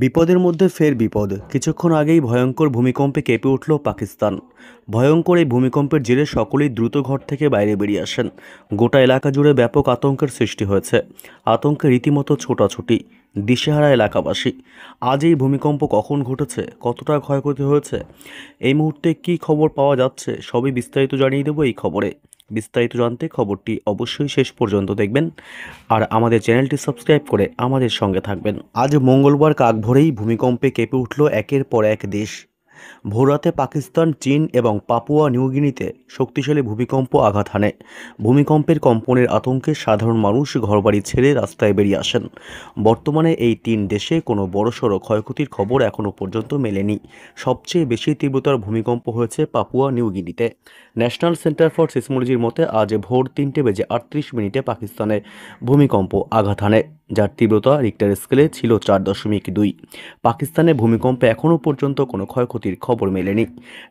বিপদের মধ্যে ফের বিপদ। কিছুক্ষণ আগেই ভয়ঙ্কর ভূমিকম্পে কেঁপে উঠল পাকিস্তান। ভয়ঙ্কর এই ভূমিকম্পের জেরে সকলেই দ্রুত ঘর থেকে বাইরে বেরিয়ে আসেন। গোটা এলাকা জুড়ে ব্যাপক আতঙ্কের সৃষ্টি হয়েছে। আতঙ্কে রীতিমতো ছোটাছুটি, দিশেহারা এলাকাবাসী। আজ এই ভূমিকম্প কখন ঘটেছে, কতটা ক্ষয়ক্ষতি হয়েছে, এই মুহূর্তে কী খবর পাওয়া যাচ্ছে, সবই বিস্তারিত জানিয়ে দেবো এই খবরে। বিস্তারিত জানতে খবরটি অবশ্যই শেষ পর্যন্ত দেখবেন আর আমাদের চ্যানেলটি সাবস্ক্রাইব করে আমাদের সঙ্গে থাকবেন। আজ মঙ্গলবার কাক ভোরেই ভূমিকম্পে কেঁপে উঠল একের পর এক দেশ। ভোররাতে পাকিস্তান, চীন এবং পাপুয়া নিউগিনিতে শক্তিশালী ভূমিকম্প আঘাত হানে। ভূমিকম্পের কম্পনের আতঙ্কে সাধারণ মানুষ ঘরবাড়ি ছেড়ে রাস্তায় বেরিয়ে আসেন। বর্তমানে এই তিন দেশে কোনো বড়সড় ক্ষয়ক্ষতির খবর এখনও পর্যন্ত মেলেনি। সবচেয়ে বেশি তীব্রতার ভূমিকম্প হয়েছে পাপুয়া নিউগিনিতে। ন্যাশনাল সেন্টার ফর সিসমোলজির মতে আজ ভোর 3:38 পাকিস্তানে ভূমিকম্প আঘাত হানে, যার তীব্রতা রিক্টার স্কেলে ছিল 4.2। পাকিস্তানে ভূমিকম্পে এখনও পর্যন্ত কোনো ক্ষয়ক্ষতির খবর মেলেনি।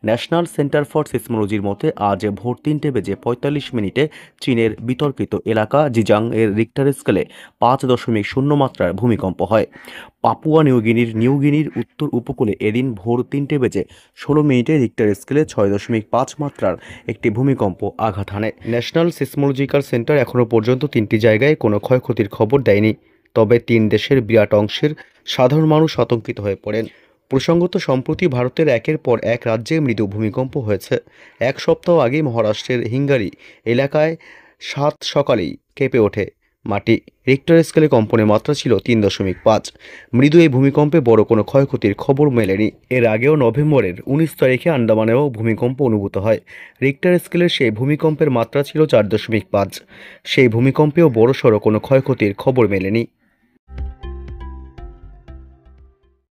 ন্যাশনাল সেন্টার ফর সিসমোলজির মতে আজ ভোর 3:45 চীনের বিতর্কিত এলাকা জিজাং এর রিক্টার স্কেলে 5.0 মাত্রার ভূমিকম্প হয়। পাপুয়া নিউগিনির উত্তর উপকূলে এদিন ভোর 3:16 রিক্টার স্কেলে 6.5 মাত্রার একটি ভূমিকম্প আঘাত হানে। ন্যাশনাল সিসমোলজিক্যাল সেন্টার এখনও পর্যন্ত 3টি জায়গায় কোনো ক্ষয়ক্ষতির খবর দেয়নি। তবে তিন দেশের বিরাট অংশের সাধারণ মানুষ আতঙ্কিত হয়ে পড়েন। প্রসঙ্গত, সম্প্রতি ভারতের একের পর এক রাজ্যে মৃদু ভূমিকম্প হয়েছে। এক সপ্তাহ আগে মহারাষ্ট্রের হিঙ্গারি এলাকায় সাত সকালেই কেঁপে ওঠে মাটি। রিক্টার স্কেলে কম্পনের মাত্রা ছিল 3.5। মৃদু এই ভূমিকম্পে বড় কোনো ক্ষয়ক্ষতির খবর মেলেনি। এর আগেও নভেম্বরের 19 তারিখে আন্দামানেও ভূমিকম্প অনুভূত হয়। রিক্টার স্কেলের সেই ভূমিকম্পের মাত্রা ছিল 4.5। সেই ভূমিকম্পেও বড়সড় কোনো ক্ষয়ক্ষতির খবর মেলেনি।